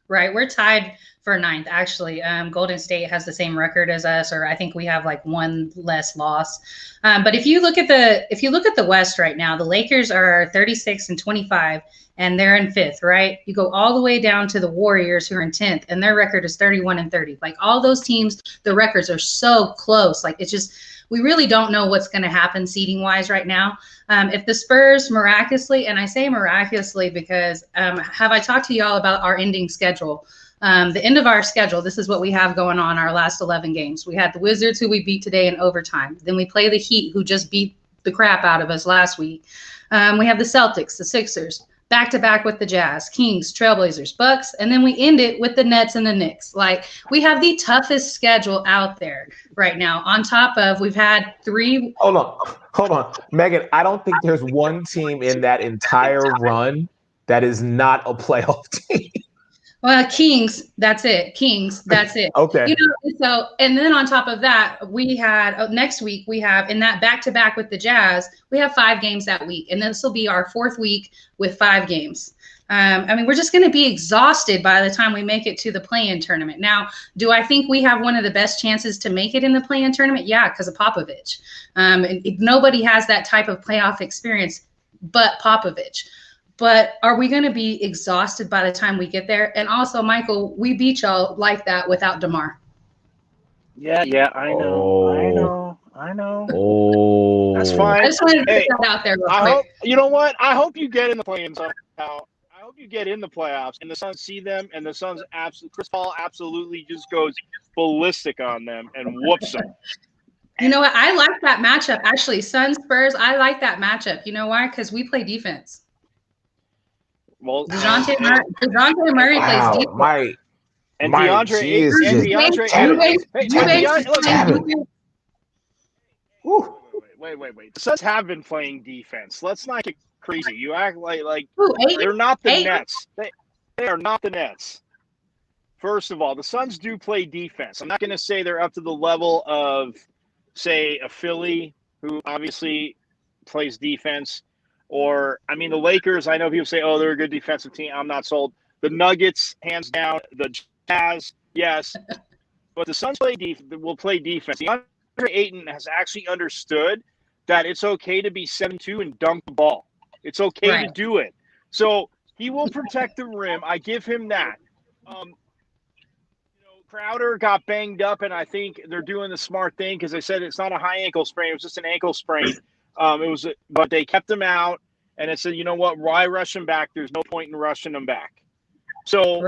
Speaker 4: Right. We're tied for 9th, actually. Golden State has the same record as us, or I think we have like 1 less loss. But if you look at the West right now, the Lakers are 36-25, and they're in 5th, right? You go all the way down to the Warriors, who are in 10th, and their record is 31-30. Like all those teams, the records are so close. Like it's just, we really don't know what's going to happen seeding wise right now. If the Spurs miraculously, and I say miraculously because have I talked to y'all about our ending schedule? The end of our schedule, this is what we have going on our last 11 games. We had the Wizards, who we beat today in overtime. Then we play the Heat, who just beat the crap out of us last week. We have the Celtics, the Sixers, back-to-back with the Jazz, Kings, Trailblazers, Bucks, and then we end it with the Nets and the Knicks. Like, we have the toughest schedule out there right now. On top of, we've had 3.
Speaker 2: Hold on. Megan, I don't think there's one team in that entire run that is not a playoff team.
Speaker 4: Well, Kings, that's it. Kings, that's it.
Speaker 2: Okay.
Speaker 4: So, and then on top of that, we had next week, we have in that back-to-back with the Jazz, we have 5 games that week. And this will be our 4th week with 5 games. I mean, we're just going to be exhausted by the time we make it to the play-in tournament. Now, do I think we have one of the best chances to make it in the play-in tournament? Yeah, because of Popovich. Nobody has that type of playoff experience but Popovich. But are we going to be exhausted by the time we get there? And also, Michael, we beat y'all like that without DeMar.
Speaker 3: Yeah, I know.
Speaker 2: Oh,
Speaker 3: that's fine.
Speaker 4: I just wanted to put that out there real quick.
Speaker 3: You know what? I hope you get in the play-ins somehow. I hope you get in the playoffs, and the Suns see them, and the Suns Chris Paul absolutely just goes ballistic on them and whoops them.
Speaker 4: You know what? I like that matchup. Actually, Suns Spurs. I like that matchup. You know why? Because we play defense.
Speaker 3: Well,
Speaker 4: DeJounte Murray plays defense.
Speaker 3: And DeAndre. Wait. The Suns have been playing defense. Let's not get crazy. You act like they're not the Nets. They are not the Nets. First of all, the Suns do play defense. I'm not going to say they're up to the level of, say, a Philly, who obviously plays defense. Or, I mean, the Lakers, I know people say, oh, they're a good defensive team. I'm not sold. The Nuggets, hands down. The Jazz, yes. But the Suns will play defense. DeAndre Ayton has actually understood that it's okay to be 7-2 and dunk the ball. It's okay to do it. So He will protect the rim. I give him that. Crowder got banged up, and I think they're doing the smart thing because they said it's not a high ankle sprain; it was just an ankle sprain. But they kept him out, and it said, you know what? Why rush him back? There's no point in rushing him back. So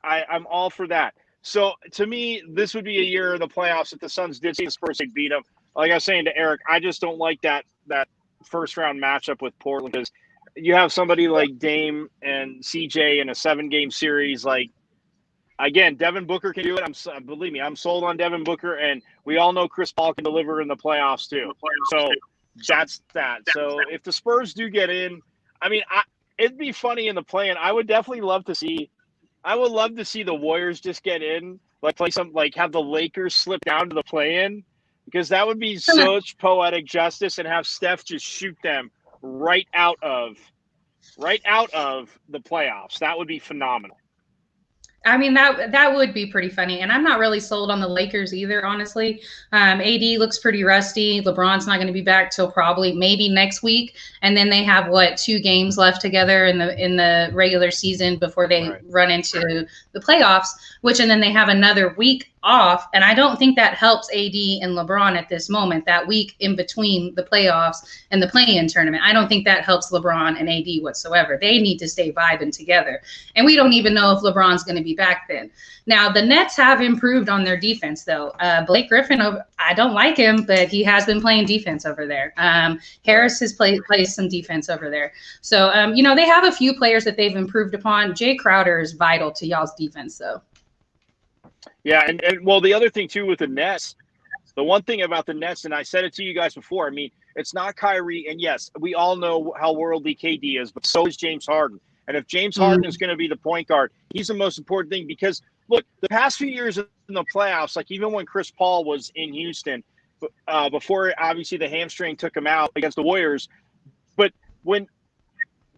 Speaker 3: I'm all for that. So to me, this would be a year in the playoffs if the Suns did see the Spurs, they'd beat them. Like I was saying to Eric, I just don't like that first round matchup with Portland because you have somebody like Dame and CJ in a 7-game series. Like, again, Devin Booker can do it. Believe me, I'm sold on Devin Booker, and we all know Chris Paul can deliver in the playoffs too. So that's that. So if the Spurs do get in, I mean, it'd be funny in the play-in. I would definitely love to see. I would love to see the Warriors just get in, have the Lakers slip down to the play-in, because that would be such poetic justice, and have Steph just shoot them right out of the playoffs. That would be phenomenal.
Speaker 4: I mean, that would be pretty funny. And I'm not really sold on the Lakers either, honestly. AD looks pretty rusty. LeBron's not going to be back till probably maybe next week. And then they have 2 games left together in the regular season before they run into the playoffs, and then they have another week off. And I don't think that helps AD and LeBron at this moment, that week in between the playoffs and the play-in tournament. I don't think that helps LeBron and AD whatsoever. They need to stay vibing together. And we don't even know if LeBron's going to be back then. Now, the Nets have improved on their defense, though. Blake Griffin, I don't like him, but he has been playing defense over there. Harris has played some defense over there. So, they have a few players that they've improved upon. Jay Crowder is vital to y'all's defense, though.
Speaker 3: Yeah, and well, the other thing, too, with the Nets, the one thing about the Nets, and I said it to you guys before, I mean, it's not Kyrie, and yes, we all know how worldly KD is, but so is James Harden. And if James Harden is going to be the point guard, he's the most important thing because, look, the past few years in the playoffs, like even when Chris Paul was in Houston, before obviously the hamstring took him out against the Warriors, but when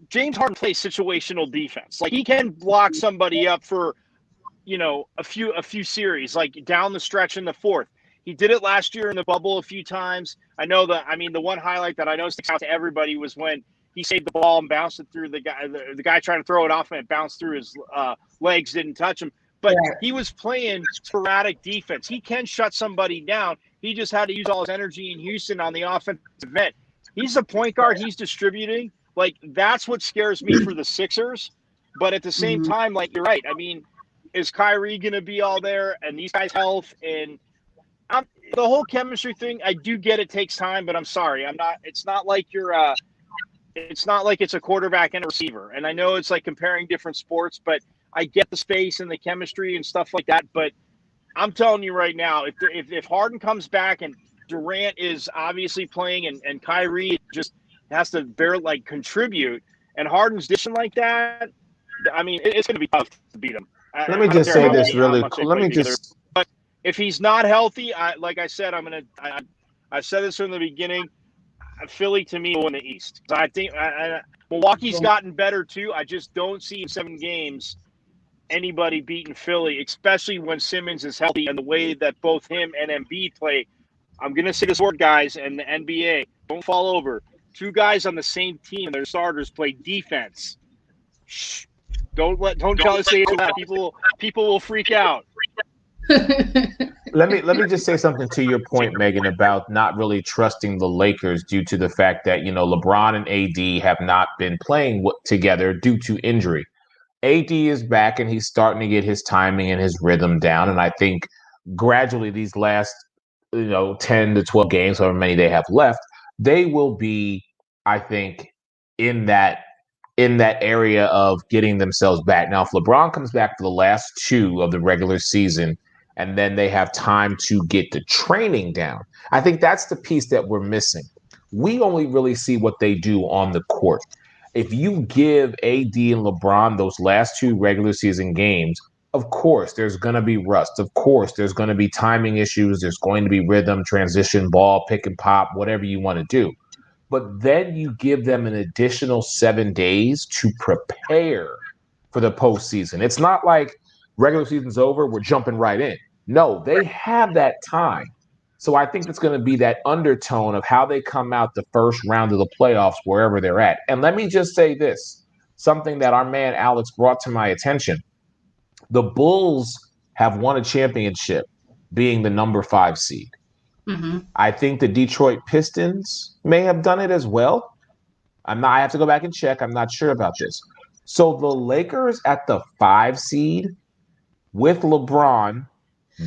Speaker 3: James Harden plays situational defense, like he can block somebody up for, a few series, like down the stretch in the fourth. He did it last year in the bubble a few times. The one highlight that I know sticks out to everybody was when he saved the ball and bounced it through the guy trying to throw it off, and it bounced through his legs, didn't touch him. But he was playing sporadic defense. He can shut somebody down. He just had to use all his energy in Houston on the offensive end. He's a point guard. He's distributing. Like, that's what scares me for the Sixers. But at the same time, like, you're right. I mean, is Kyrie going to be all there, and these guys' health and the whole chemistry thing? I do get it takes time, but I'm sorry. It's not like you're it's not like it's a quarterback and a receiver. And I know it's like comparing different sports, but I get the space and the chemistry and stuff like that. But I'm telling you right now, if Harden comes back and Durant is obviously playing and Kyrie just has to contribute, and Harden's dishing like that, I mean, it's going to be tough to beat him.
Speaker 2: Let me just say this really.
Speaker 3: But if he's not healthy, like I said, I said this from the beginning. Philly to me will win the East. I think Milwaukee's gotten better too. I just don't see in 7 games anybody beating Philly, especially when Simmons is healthy and the way that both him and Embiid play. I'm going to say this word, guys, and the NBA, don't fall over. 2 guys on the same team, their starters play defense. Shh. Don't try to say that. People will freak out.
Speaker 2: Let me just say something to your point, Megan, about not really trusting the Lakers due to the fact that, LeBron and AD have not been playing together due to injury. AD is back and he's starting to get his timing and his rhythm down. And I think gradually these last, 10 to 12 games, however many they have left, they will be, I think, in that area of getting themselves back. Now, if LeBron comes back for the last 2 of the regular season, and then they have time to get the training down, I think that's the piece that we're missing. We only really see what they do on the court. If you give AD and LeBron those last 2 regular season games, of course, there's going to be rust. Of course, there's going to be timing issues. There's going to be rhythm, transition, ball, pick and pop, whatever you want to do. But then you give them an additional 7 days to prepare for the postseason. It's not like regular season's over, we're jumping right in. No, they have that time. So I think it's going to be that undertone of how they come out the first round of the playoffs, wherever they're at. And let me just say this. something that our man Alex brought to my attention. The Bulls have won a championship being the number 5 seed.
Speaker 4: Mm-hmm.
Speaker 2: I think the Detroit Pistons may have done it as well. I have to go back and check. I'm not sure about this. So the Lakers at the 5 seed with LeBron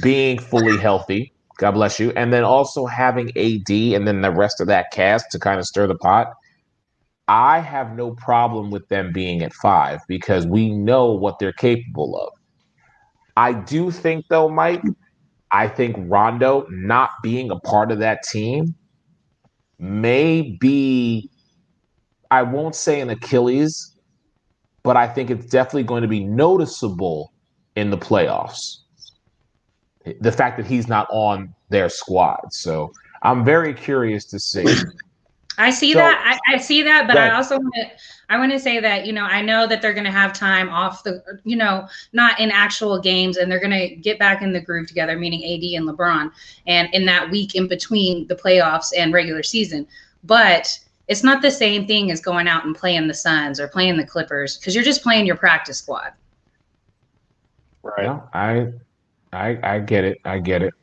Speaker 2: being fully healthy, God bless you, and then also having AD and then the rest of that cast to kind of stir the pot, I have no problem with them being at 5 because we know what they're capable of. I do think, though, Mike, I think Rondo not being a part of that team may be, I won't say an Achilles, but I think it's definitely going to be noticeable in the playoffs. The fact that he's not on their squad. So I'm very curious to see.
Speaker 4: I see
Speaker 2: So-
Speaker 4: that. I see that, but
Speaker 2: Go
Speaker 4: I
Speaker 2: ahead.
Speaker 4: also want to say that, I know that they're going to have time off the, not in actual games, and they're going to get back in the groove together, meaning AD and LeBron, and in that week in between the playoffs and regular season. But it's not the same thing as going out and playing the Suns or playing the Clippers, because you're just playing your practice squad.
Speaker 3: Right.
Speaker 2: No, I get it. I get it.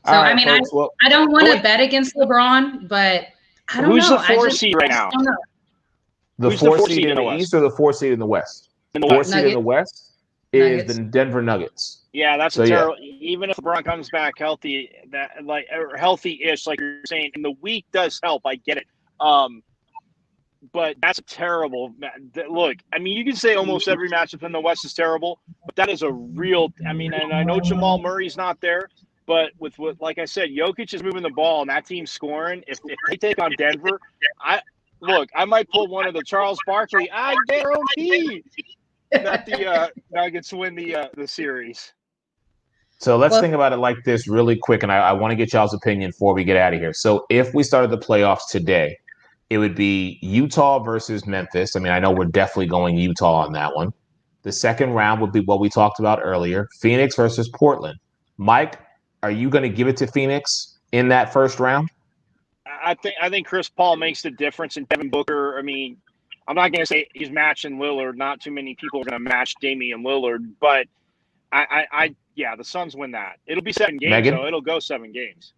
Speaker 4: So,
Speaker 2: All right,
Speaker 4: I mean,
Speaker 2: folks, well,
Speaker 4: I don't want to bet against LeBron, but I don't
Speaker 3: Who's
Speaker 4: know.
Speaker 3: the 4
Speaker 4: I just
Speaker 3: seed right now?
Speaker 4: don't know.
Speaker 2: the
Speaker 3: who's the
Speaker 2: 4
Speaker 3: 4
Speaker 2: seed in the
Speaker 3: West?
Speaker 2: East or the 4 seed in the West?
Speaker 3: In the
Speaker 2: 4
Speaker 3: West.
Speaker 2: seed in the West is
Speaker 4: Nuggets.
Speaker 2: the Denver Nuggets.
Speaker 3: Yeah, that's
Speaker 2: So,
Speaker 3: a
Speaker 2: yeah.
Speaker 3: terrible. Even if LeBron comes back healthy, or healthy-ish, like you're saying, and the week does help. I get it. But that's a terrible. Look, I mean, you can say almost every matchup in the West is terrible, but that is a real. I mean, and I know Jamal Murray's not there, but with what, like I said, Jokic is moving the ball and that team's scoring. If they take on Denver, I might pull one of the Charles Barkley. I guarantee that the Nuggets win the series.
Speaker 2: So let's
Speaker 4: Well-
Speaker 2: think about it like this really quick, and I want to get y'all's opinion before we get out of here. So if we started the playoffs today, it would be Utah versus Memphis. I mean, I know we're definitely going Utah on that one. The second round would be what we talked about earlier, Phoenix versus Portland. Mike, are you going to give it to Phoenix in that first round?
Speaker 3: I think Chris Paul makes the difference, and Devin Booker. I mean, I'm not going to say he's matching Lillard. Not too many people are going to match Damian Lillard, but yeah, the Suns win that. It'll be 7 games,
Speaker 2: Megan?
Speaker 3: so it'll go 7 games.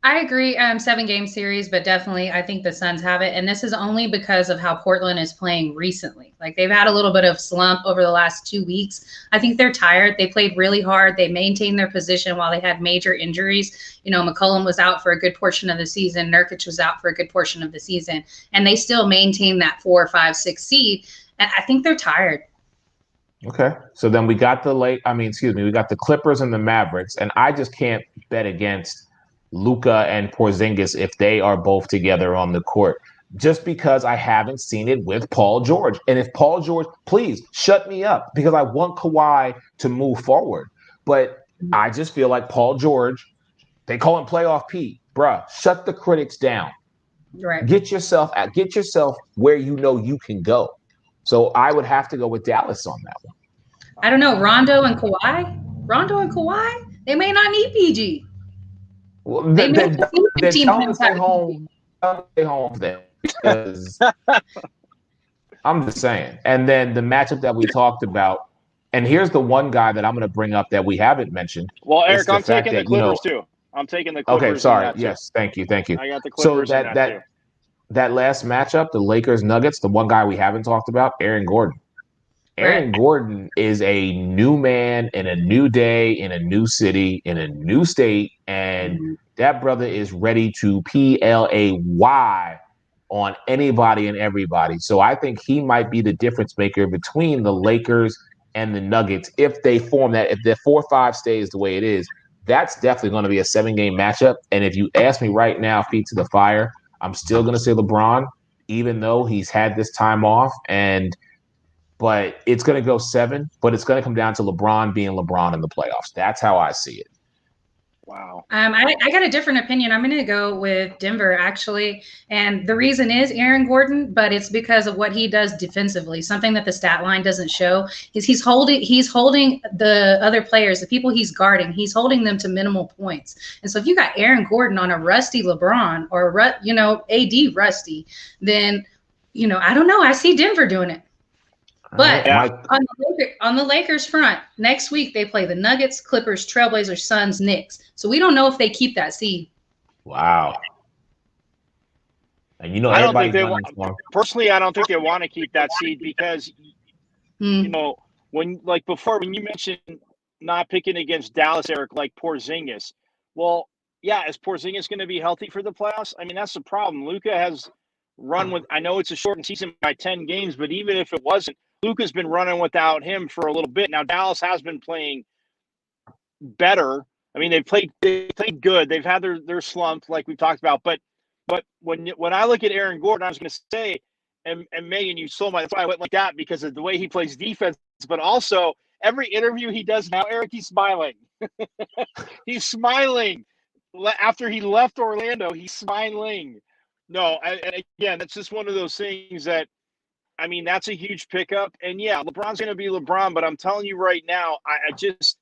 Speaker 4: I agree. 7-game series, but definitely I think the Suns have it. And this is only because of how Portland is playing recently. Like, they've had a little bit of slump over the last 2 weeks. I think they're tired. They played really hard. They maintained their position while they had major injuries. McCollum was out for a good portion of the season. Nurkic was out for a good portion of the season. And they still maintained that 4, 5, 6 seed. And I think they're tired.
Speaker 2: Okay. So then we got we got the Clippers and the Mavericks, and I just can't bet against Luka and Porzingis if they are both together on the court, just because I haven't seen it with Paul George. And if Paul George, please shut me up, because I want Kawhi to move forward. But I just feel like Paul George, they call him Playoff Pete. Bruh, shut the critics down.
Speaker 4: Right.
Speaker 2: Get yourself where you know you can go. So I would have to go with Dallas on that one.
Speaker 4: I don't know. Rondo and Kawhi, they may not need PG.
Speaker 2: Well,
Speaker 4: They
Speaker 2: then
Speaker 4: may need
Speaker 2: then
Speaker 4: 15
Speaker 2: tell them to
Speaker 4: minutes
Speaker 2: stay
Speaker 4: out.
Speaker 2: home. Tell them to stay home then, because I'm just saying. And then the matchup that we talked about, and here's the one guy that I'm going to bring up that we haven't mentioned.
Speaker 3: Well,
Speaker 2: It's
Speaker 3: Eric,
Speaker 2: the
Speaker 3: I'm
Speaker 2: fact
Speaker 3: taking the
Speaker 2: that, you know-
Speaker 3: Clippers too. I'm taking the Clippers.
Speaker 2: Okay, sorry.
Speaker 3: in that, too.
Speaker 2: Yes, thank you.
Speaker 3: I got the
Speaker 2: So
Speaker 3: Clippers in that too.
Speaker 2: that last matchup, the Lakers Nuggets, the one guy we haven't talked about, Aaron Gordon. Aaron Gordon is a new man in a new day, in a new city, in a new state, and that brother is ready to play on anybody and everybody. So I think he might be the difference maker between the Lakers and the Nuggets if they form that. If the 4-5 stays the way it is, that's definitely going to be a 7-game matchup. And if you ask me right now, feet to the fire, I'm still going to say LeBron, even though he's had this time off. But it's going to go 7, but it's going to come down to LeBron being LeBron in the playoffs. That's how I see it.
Speaker 3: Wow.
Speaker 4: I got a different opinion. I'm going to go with Denver, actually. And the reason is Aaron Gordon, but it's because of what he does defensively. Something that the stat line doesn't show is he's holding the other players, the people he's guarding, he's holding them to minimal points. And so if you got Aaron Gordon on a rusty LeBron or, AD rusty, then, I don't know. I see Denver doing it. But
Speaker 2: Mike,
Speaker 4: on the Lakers front, next week they play the Nuggets, Clippers, Trailblazers, Suns, Knicks. So we don't know if they keep that seed.
Speaker 2: wow. And you know,
Speaker 3: I don't think
Speaker 2: everybody's
Speaker 3: they want. Personally, I don't think they want to keep that seed because you know when you mentioned not picking against Dallas, Eric, like Porzingis. Well, yeah, is Porzingis going to be healthy for the playoffs? I mean, that's the problem. Luka has run with. I know it's a shortened season by 10 games, but even if it wasn't, Luka's been running without him for a little bit now. Dallas has been playing better. I mean, they played good. They've had their slump, like we talked about, but when I look at Aaron Gordon, I was going to say, and Megan, you stole that's why I went like that because of the way he plays defense, but also every interview he does now, Eric, he's smiling. He's smiling. After he left Orlando, he's smiling. No, and again, that's just one of those things that, I mean, that's a huge pickup. And yeah, LeBron's going to be LeBron, but I'm telling you right now, I just,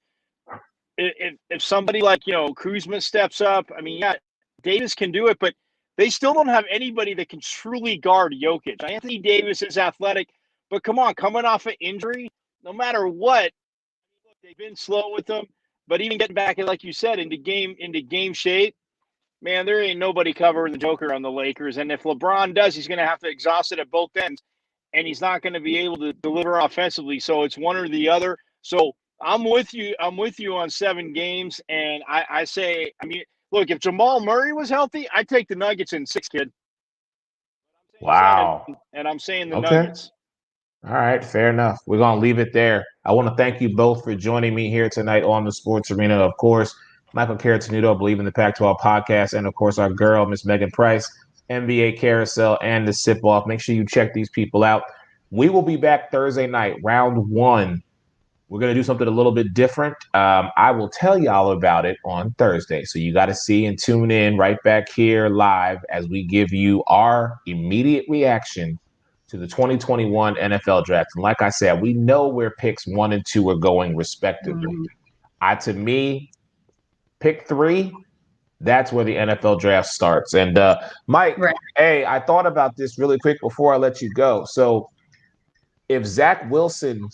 Speaker 3: if somebody like, Kuzma steps up, I mean, yeah, Davis can do it, but they still don't have anybody that can truly guard Jokic. Anthony Davis is athletic, but come on, coming off an injury, no matter what, they've been slow with them. But even getting back, like you said, into game shape, man, there ain't nobody covering the Joker on the Lakers. And if LeBron does, he's going to have to exhaust it at both ends, and he's not going to be able to deliver offensively. So it's one or the other. So I'm with you. I'm with you on 7 games, and I say, I mean, look, if Jamal Murray was healthy, I'd take the Nuggets in 6, kid.
Speaker 2: Wow.
Speaker 3: And I'm saying the Nuggets.
Speaker 2: All right, fair enough. We're going to leave it there. I want to thank you both for joining me here tonight on the Sports Arena. Of course, Michael Caratenuto, Believe in the Pac-12 podcast, and of course, our girl, Miss Megan Price, NBA Carousel, and the Sip Off. Make sure you check these people out. We will be back Thursday night, round 1. We're going to do something a little bit different. I will tell y'all about it on Thursday. So you got to see and tune in right back here live as we give you our immediate reaction to the 2021 NFL draft. And like I said, we know where picks 1 and 2 are going respectively. To me, pick 3, that's where the NFL draft starts. And Mike, Hey, I thought about this really quick before I let you go. So if Zach Wilson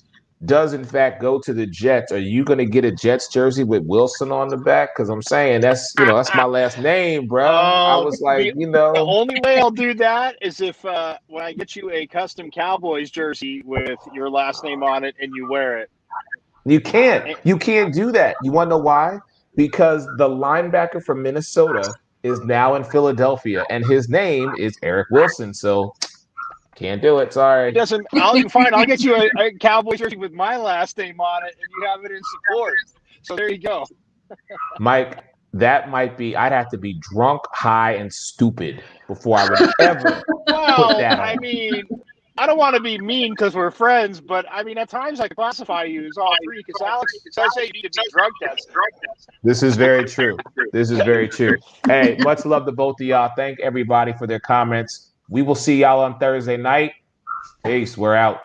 Speaker 2: does in fact go to the Jets, are you going to get a Jets jersey with Wilson on the back? Because I'm saying that's my last name, bro. I was like,
Speaker 3: the only way I'll do that is if when I get you a custom Cowboys jersey with your last name on it and you wear it.
Speaker 2: You can't do that. You want to know why? Because the linebacker from Minnesota is now in Philadelphia, and his name is Eric Wilson. So can't do it. Sorry.
Speaker 3: I'll get you a Cowboys jersey with my last name on it, and you have it in support. So there you go.
Speaker 2: Mike, that might be. I'd have to be drunk, high, and stupid before I would ever put that on.
Speaker 3: I mean, I don't want to be mean because we're friends, but I mean, at times I classify you as all 3 because Alex says you need to be drug tested.
Speaker 2: This is very true. Hey, much love to both of y'all. Thank everybody for their comments. We will see y'all on Thursday night. Peace. We're out.